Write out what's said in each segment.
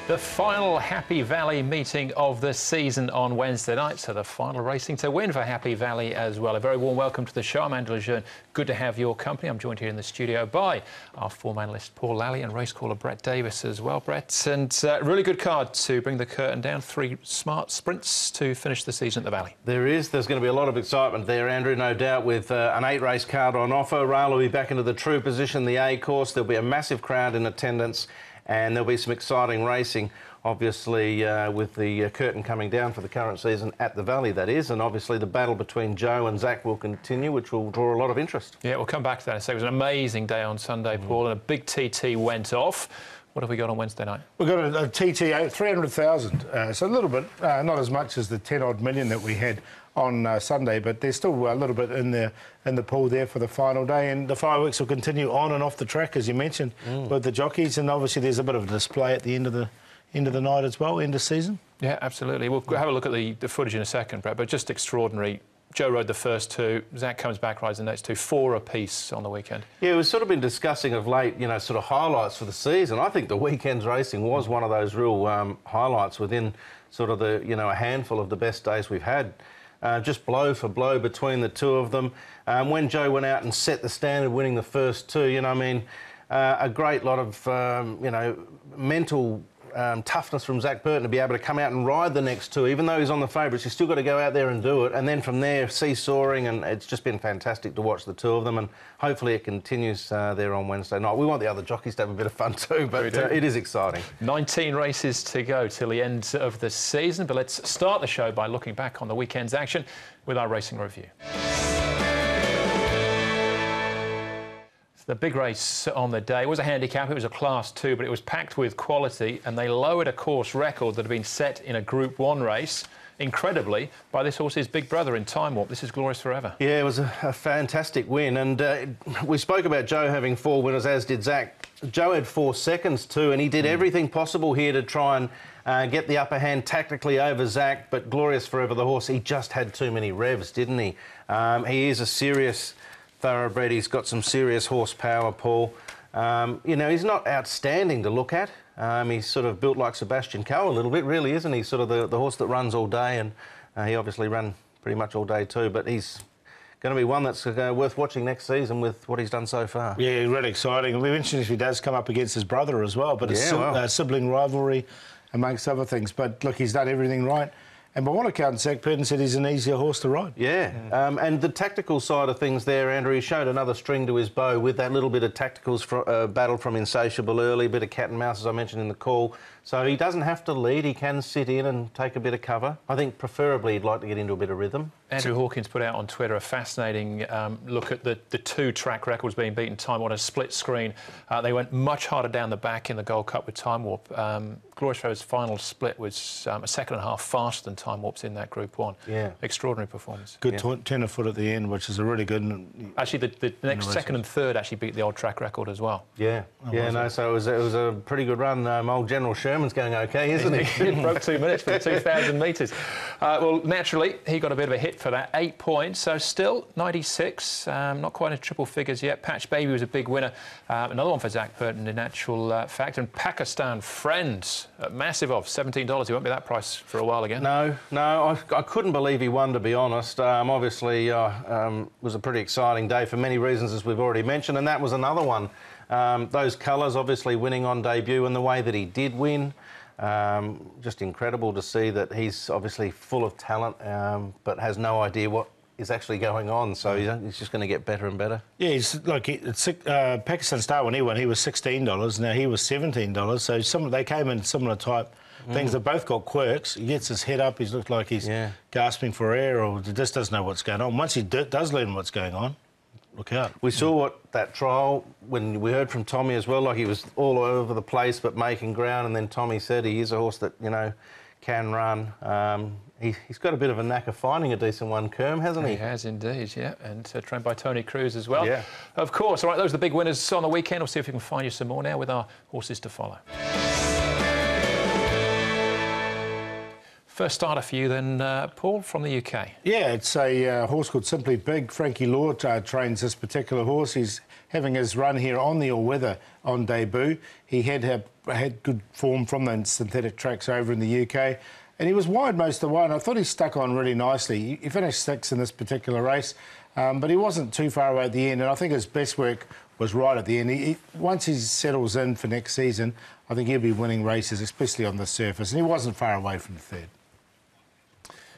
The final Happy Valley meeting of the season on Wednesday night, so the final racing to win for Happy Valley as well. A very warm welcome to the show. I'm Andrew Lejeune. Good to have your company. I'm joined here in the studio by our form analyst Paul Lally and race caller Brett Davis as well, Brett. And really good card to bring the curtain down. 3 smart sprints to finish the season at the Valley. There's going to be a lot of excitement there, Andrew, no doubt, with an 8-race card on offer. Rail will be back into the true position, the A course. There'll be a massive crowd in attendance, and there'll be some exciting racing, obviously, with the curtain coming down for the current season at the Valley, that is. And obviously the battle between Joe and Zach will continue, which will draw a lot of interest. Yeah, we'll come back to that in a second. It was an amazing day on Sunday, Paul, and a big TT went off. What have we got on Wednesday night? We've got a TT 300,000, so a little bit, not as much as the 10-odd million that we had on Sunday, but there's still a little bit in the pool there for the final day, and the fireworks will continue on and off the track, as you mentioned, with the jockeys, and obviously there's a bit of a display at the end of the night as well, end of season. Yeah, absolutely. We'll have a look at the footage in a second, Brett, but just extraordinary. Joe rode the first 2, Zach comes back, rides the next 2, 4 apiece on the weekend. Yeah, we've sort of been discussing of late, you know, sort of highlights for the season. I think the weekend's racing was one of those real highlights within sort of the, you know, a handful of the best days we've had. Just blow for blow between the two of them. When Joe went out and set the standard, winning the first 2, you know, I mean, a great lot of, you know, mental toughness from Zach Burton to be able to come out and ride the next 2. Even though he's on the favourites, he's still got to go out there and do it. And then from there, seesawing, and it's just been fantastic to watch the 2 of them. And hopefully it continues there on Wednesday night. We want the other jockeys to have a bit of fun too, but it is exciting. 19 races to go till the end of the season. But let's start the show by looking back on the weekend's action with our racing review. The big race on the day. It was a handicap, it was a Class 2, but it was packed with quality, and they lowered a course record that had been set in a Group 1 race, incredibly, by this horse's big brother in Time Warp. This is Glorious Forever. Yeah, it was a fantastic win, and we spoke about Joe having 4 winners, as did Zach. Joe had 4 seconds too, and he did everything possible here to try and get the upper hand tactically over Zach, but Glorious Forever, the horse, he just had too many revs, didn't he? He is a serious thoroughbred. He's got some serious horsepower, Paul. You know, he's not outstanding to look at. He's sort of built like Sebastian Coe a little bit, really, isn't he? Sort of the horse that runs all day, and he obviously ran pretty much all day too, but he's going to be one that's worth watching next season with what he's done so far. Yeah, really exciting. We mentioned if he does come up against his brother as well, but a sibling rivalry amongst other things. But look, he's done everything right. And by one account, Zach Burton said he's an easier horse to ride. Yeah, and the tactical side of things there, Andrew, he showed another string to his bow with that little bit of tacticals battle from Insatiable early, a bit of cat and mouse, as I mentioned in the call. So he doesn't have to lead, he can sit in and take a bit of cover. I think preferably he'd like to get into a bit of rhythm. Andrew Hawkins put out on Twitter a fascinating look at the 2 track records being beaten Time Warp on a split screen. They went much harder down the back in the Gold Cup with Time Warp. Glorious Forever's final split was a second and a half faster than Time Warp's in that Group 1. Yeah. Extraordinary performance. Good turn of foot at the end, which is a really good... Actually, the next second and third actually beat the old track record as well. Yeah, so it was a pretty good run. Old General Sherman's going OK, isn't he? He broke 2 minutes for 2,000 metres. Well, naturally, he got a bit of a hit for that. 8 points, so still 96, not quite in triple figures yet. Patch Baby was a big winner. Another one for Zach Burton, in actual fact. And Pakistan Friends, massive off, $17. He won't be that price for a while again. No, I couldn't believe he won, to be honest. Obviously, was a pretty exciting day for many reasons, as we've already mentioned, and that was another one. Those colours, obviously winning on debut, and the way that he did win. Just incredible to see that he's obviously full of talent, but has no idea what is actually going on. So he's just going to get better and better. Yeah, he's like Pakistan Star when he won, he was $16. Now he was $17. So they came in similar type things. They both got quirks. He gets his head up. He's looked like he's gasping for air, or just doesn't know what's going on. Once he does learn what's going on, look out. We saw what that trial, when we heard from Tommy as well, like he was all over the place but making ground, and then Tommy said he is a horse that, you know, can run. He's got a bit of a knack of finding a decent one, Kerm, hasn't he? He has indeed, yeah, and trained by Tony Cruz as well. Yeah. Of course. All right, those are the big winners on the weekend. We'll see if we can find you some more now with our horses to follow. First starter for you then, Paul, from the UK. Yeah, it's a horse called Simply Big. Frankie Law trains this particular horse. He's having his run here on the all-weather on debut. He had good form from the synthetic tracks over in the UK, and he was wide most of the way, and I thought he stuck on really nicely. He finished 6th in this particular race, but he wasn't too far away at the end, and I think his best work was right at the end. Once he settles in for next season, I think he'll be winning races, especially on the surface, and he wasn't far away from the third.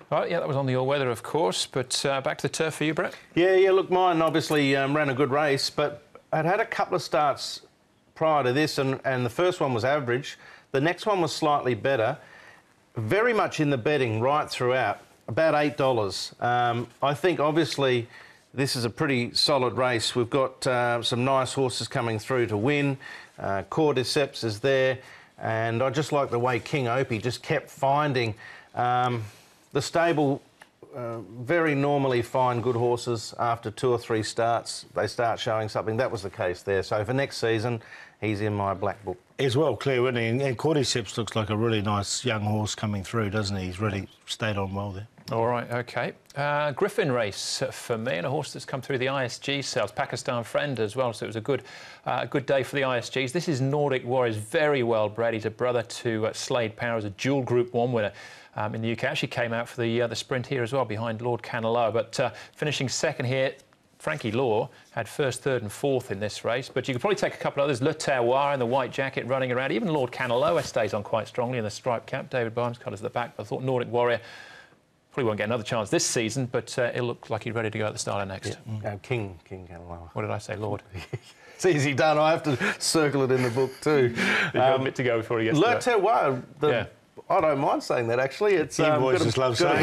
Right, yeah, that was on the all-weather, of course, but back to the turf for you, Brett. Yeah, look, mine obviously ran a good race, but I'd had a couple of starts prior to this, and the first one was average. The next one was slightly better. Very much in the betting right throughout, about $8. I think, obviously, this is a pretty solid race. We've got some nice horses coming through to win. Cordyceps is there, and I just like the way King Opie just kept finding... the stable very normally find good horses after 2 or 3 starts. They start showing something. That was the case there. So for next season, he's in my black book. As well, Claire, isn't he? And Cordyceps looks like a really nice young horse coming through, doesn't he? He's really stayed on well there. All right, OK. Griffin race for me, and a horse that's come through the ISG sales. Pakistan Friend as well, so it was a good day for the ISGs. This is Nordic Warriors, very well bred. He's a brother to Slade Power, a dual Group 1 winner. In the UK, actually came out for the sprint here as well, behind Lord Canelo. But finishing second here, Frankie Law had first, third and fourth in this race. But you could probably take a couple of others. Le Terroir in the white jacket running around. Even Lord Canelo stays on quite strongly in the striped cap. David Barnes colours at the back. But I thought Nordic Warrior probably won't get another chance this season, but it looked like he's ready to go at the starter next. Yeah. King Canelo. What did I say, Lord? It's easy done. I have to circle it in the book too. You've got a bit to go before he gets Le Terroir, I don't mind saying that, actually. It's got a bit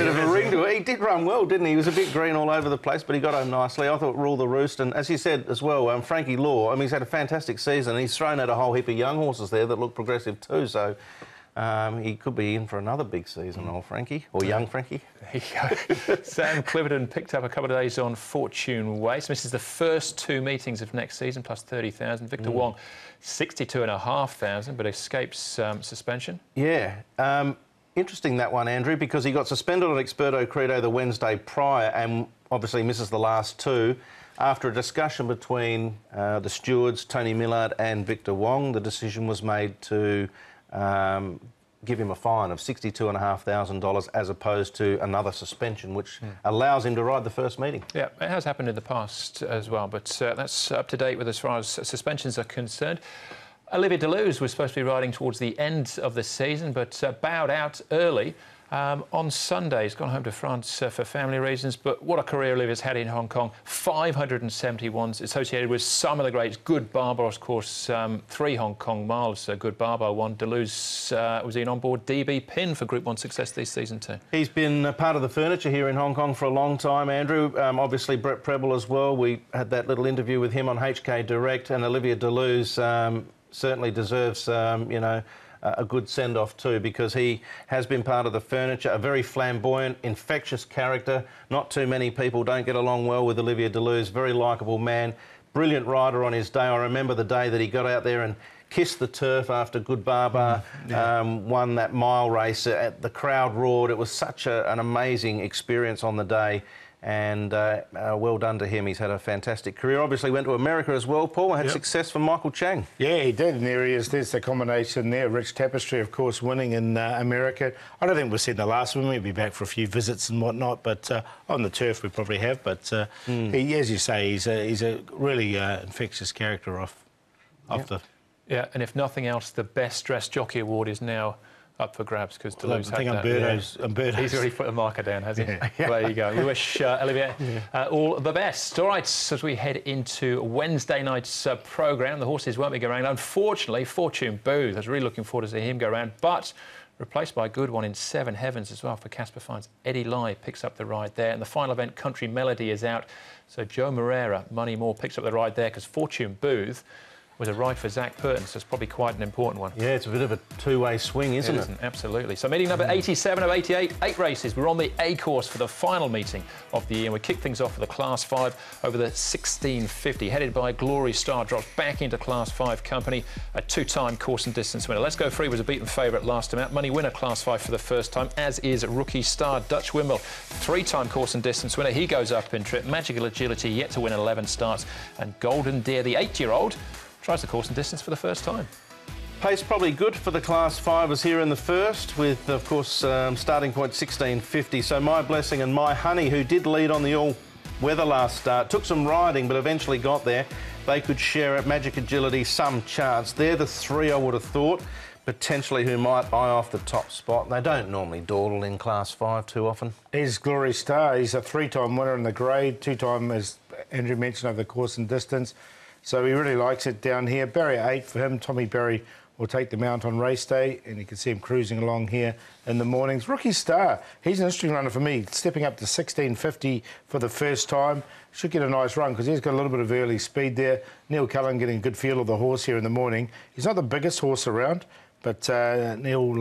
of a ring to it. He did run well, didn't he? He was a bit green all over the place, but he got home nicely. I thought Rule the Roost. And as you said as well, Frankie Law, I mean, he's had a fantastic season. He's thrown out a whole heap of young horses there that look progressive too. So he could be in for another big season, old Frankie, or young Frankie. There you go. Sam Cliverton picked up a couple of days on Fortune Waste. Misses the first 2 meetings of next season, plus 30,000. Victor Wong, 62,500, but escapes suspension. Yeah. Interesting, that one, Andrew, because he got suspended on Experto Credo the Wednesday prior and obviously misses the last 2. After a discussion between the stewards, Tony Millard and Victor Wong, the decision was made to give him a fine of $62,500 as opposed to another suspension, which allows him to ride the first meeting. Yeah, it has happened in the past as well, but that's up to date with as far as suspensions are concerned. Olivia Deleuze was supposed to be riding towards the end of the season, but bowed out early on Sunday. He's gone home to France for family reasons, but what a career Olivia's had in Hong Kong. 571s associated with some of the greats. Good Barber, of course, 3 Hong Kong miles. Good Barber won. Deleuze was in on board DB Pin for Group 1 success this season too. He's been part of the furniture here in Hong Kong for a long time, Andrew. Obviously, Brett Preble as well. We had that little interview with him on HK Direct, and Olivia Deleuze certainly deserves, you know, a good send-off too, because he has been part of the furniture, a very flamboyant, infectious character. Not too many people don't get along well with Olivia Deleuze. Very likeable man, brilliant rider on his day. I remember the day that he got out there and kissed the turf after Good Barber won that mile race. The crowd roared. It was such an amazing experience on the day. And well done to him. He's had a fantastic career. Obviously went to America as well, Paul. Had success from Michael Chang. Yeah, he did. And there he is. There's the combination there. Rich Tapestry, of course, winning in America. I don't think we've seen the last one. We'll be back for a few visits and whatnot. But on the turf, we probably have. But he, as you say, he's a really infectious character off the... Yeah, and if nothing else, the Best Dressed Jockey Award is now up for grabs because Deleuze had that. He's already put the marker down, has he? Yeah. There you go. We wish Olivier all the best. All right, as we head into Wednesday night's programme, the horses won't be going around. Unfortunately, Fortune Booth, I was really looking forward to see him go around, but replaced by a good one in Seven Heavens as well for Casper Fines. Eddie Lai picks up the ride there. And the final event, Country Melody, is out. So Joe Moreira, Money More, picks up the ride there because Fortune Booth was a ride for Zach Purton, so it's probably quite an important one. Yeah, it's a bit of a two-way swing, isn't it? Absolutely. So meeting number 87 of 88, 8 races. We're on the A course for the final meeting of the year. And we kick things off with the Class 5 over the 1650, headed by Glory Star, drops back into Class 5 company, a 2-time course and distance winner. Let's Go Free was a beaten favourite last time out. Money winner Class 5 for the first time, as is Rookie Star. Dutch Wimble, 3-time course and distance winner. He goes up in trip. Magical Agility yet to win 11 starts. And Golden Deer, the 8-year-old, tries the course and distance for the first time. Pace probably good for the Class 5s here in the first, with, of course, starting point 1650. So My Blessing and My Honey, who did lead on the all-weather last start, took some riding but eventually got there. They could share it. Magic Agility, some chance. They're the 3 I would have thought, potentially, who might eye off the top spot. They don't normally dawdle in Class 5 too often. Here's Glory Star. He's a 3-time winner in the grade, 2-time, as Andrew mentioned, over the course and distance. So he really likes it down here. Barrier 8 for him. Tommy Berry will take the mount on race day, and you can see him cruising along here in the mornings. Rookie Star, he's an interesting runner for me, stepping up to 1650 for the first time. Should get a nice run because he's got a little bit of early speed there. Neil Cullen getting a good feel of the horse here in the morning. He's not the biggest horse around, but Neil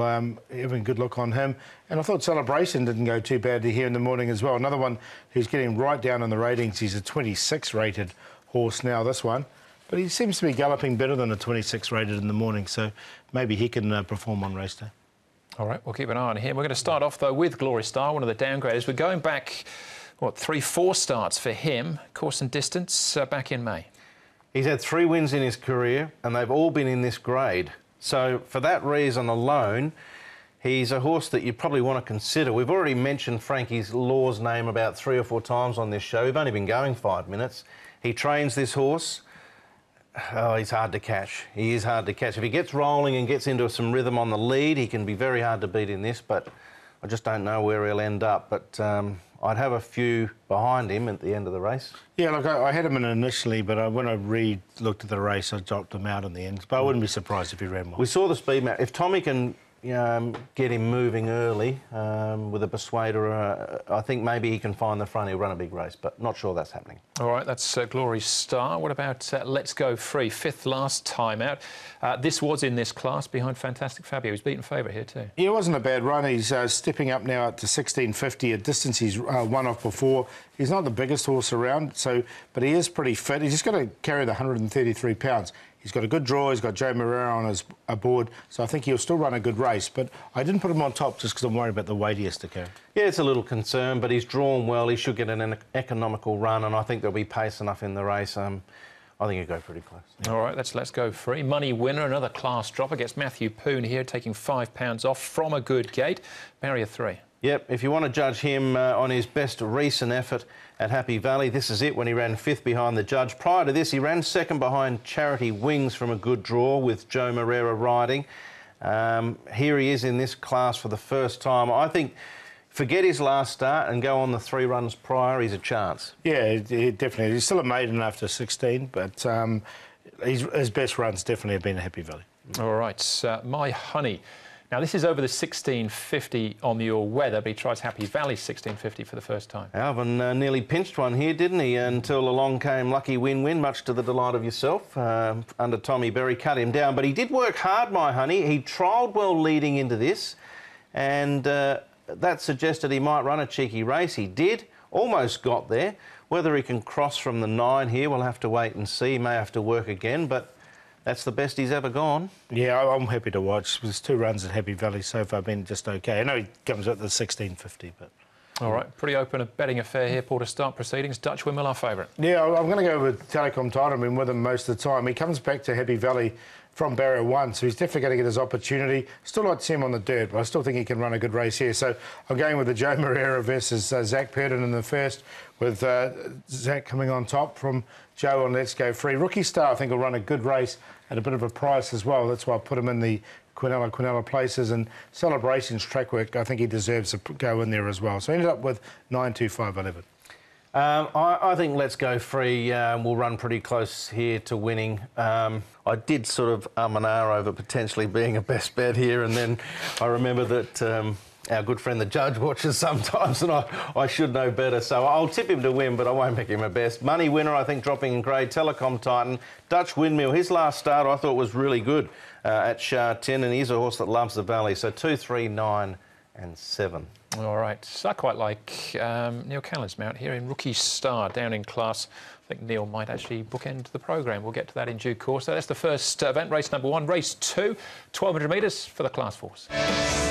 having a good look on him. And I thought Celebration didn't go too badly here in the morning as well. Another one who's getting right down in the ratings. He's a 26 rated horse now, this one. But he seems to be galloping better than a 26 rated in the morning, so maybe he can perform on race day. All right, we'll keep an eye on him. We're going to start off, though, with Glory Star, one of the downgraders. We're going back, 3-4 starts for him, course and distance, back in May. He's had 3 wins in his career, and they've all been in this grade. So for that reason alone, he's a horse that you probably want to consider. We've already mentioned Frankie's Law's name about 3 or 4 times on this show. We've only been going 5 minutes. He trains this horse. Oh, he's hard to catch. He is hard to catch. If he gets rolling and gets into some rhythm on the lead, he can be very hard to beat in this, but I just don't know where he'll end up. But I'd have a few behind him at the end of the race. Yeah, look, I had him in initially, but when I looked at the race, I dropped him out in the end. But I wouldn't be surprised if he ran well. We saw the speed map. If Tommy can get him moving early with a persuader, I think maybe he can find the front. He'll run a big race, but not sure that's happening. All right, that's Glory Star. What about Let's Go Free? 5th last time out. This was in this class behind Fantastic Fabio. He's beaten favourite here too. Yeah, it wasn't a bad run. He's stepping up now to 1650, a distance he's won off before. He's not the biggest horse around, but he is pretty fit. He's just got to carry the 133 pounds. He's got a good draw. He's got Joe Moreira on his aboard, so I think he'll still run a good race. But I didn't put him on top just because I'm worried about the weight he has to carry. Yeah, it's a little concern, but he's drawn well. He should get an economical run, and I think there'll be pace enough in the race. I think he'll go pretty close. Yeah. All right, Let's Go Free. Money winner, another class dropper, gets Matthew Poon here, taking £5 off from a good gate. Barrier 3. Yep, if you want to judge him on his best recent effort at Happy Valley, this is it when he ran 5th behind the judge. Prior to this, he ran 2nd behind Charity Wings from a good draw with Joe Moreira riding. Here he is in this class for the first time. I think forget his last start and go on the 3 runs prior, he's a chance. Yeah, definitely. He's still a maiden after 16, but his best runs definitely have been at Happy Valley. All right, My Honey. Now, this is over the 1650 on the all-weather, but he tries Happy Valley 1650 for the first time. Alvin nearly pinched one here, didn't he? Until along came Lucky Win-Win, much to the delight of yourself, under Tommy Berry, cut him down. But he did work hard, My Honey. He trialled well leading into this, and that suggested he might run a cheeky race. He did, almost got there. Whether he can cross from the 9 here, we'll have to wait and see. He may have to work again, but that's the best he's ever gone. Yeah, I'm happy to watch. There's 2 runs at Happy Valley so far, been just OK. I know he comes at the 1650, but... All right, pretty open betting affair here, Paul, to start proceedings. Dutch Wimble, our favourite. Yeah, I'm going to go with Telecom Titan. I've been with him most of the time. He comes back to Happy Valley from barrier 1, so he's definitely going to get his opportunity. Still like to see him on the dirt, but I still think he can run a good race here. So I'm going with the Joe Moreira versus Zach Purton in the first, with Zach coming on top from Joe on Let's Go Free. Rookie Star, I think, will run a good race at a bit of a price as well. That's why I put him in the Quinella places, and Celebration's track work, I think he deserves to go in there as well. So I ended up with 9.2511. I think Let's Go Free will run pretty close here to winning. I did sort of and ah over potentially being a best bet here, and then I remember that our good friend the judge watches sometimes, and I should know better. So I'll tip him to win, but I won't pick him a best. Money winner, I think, dropping in grade. Telecom Titan, Dutch Windmill. His last start I thought was really good at Shah 10, and he's a horse that loves the Valley. So 2, 3, 9 and 7. All right. So I quite like Neil Callan's mount here in Rookie Star, down in class. I think Neil might actually bookend the programme. We'll get to that in due course. So that's the first event, race number 1. Race 2, 1,200 metres for the Class 4s.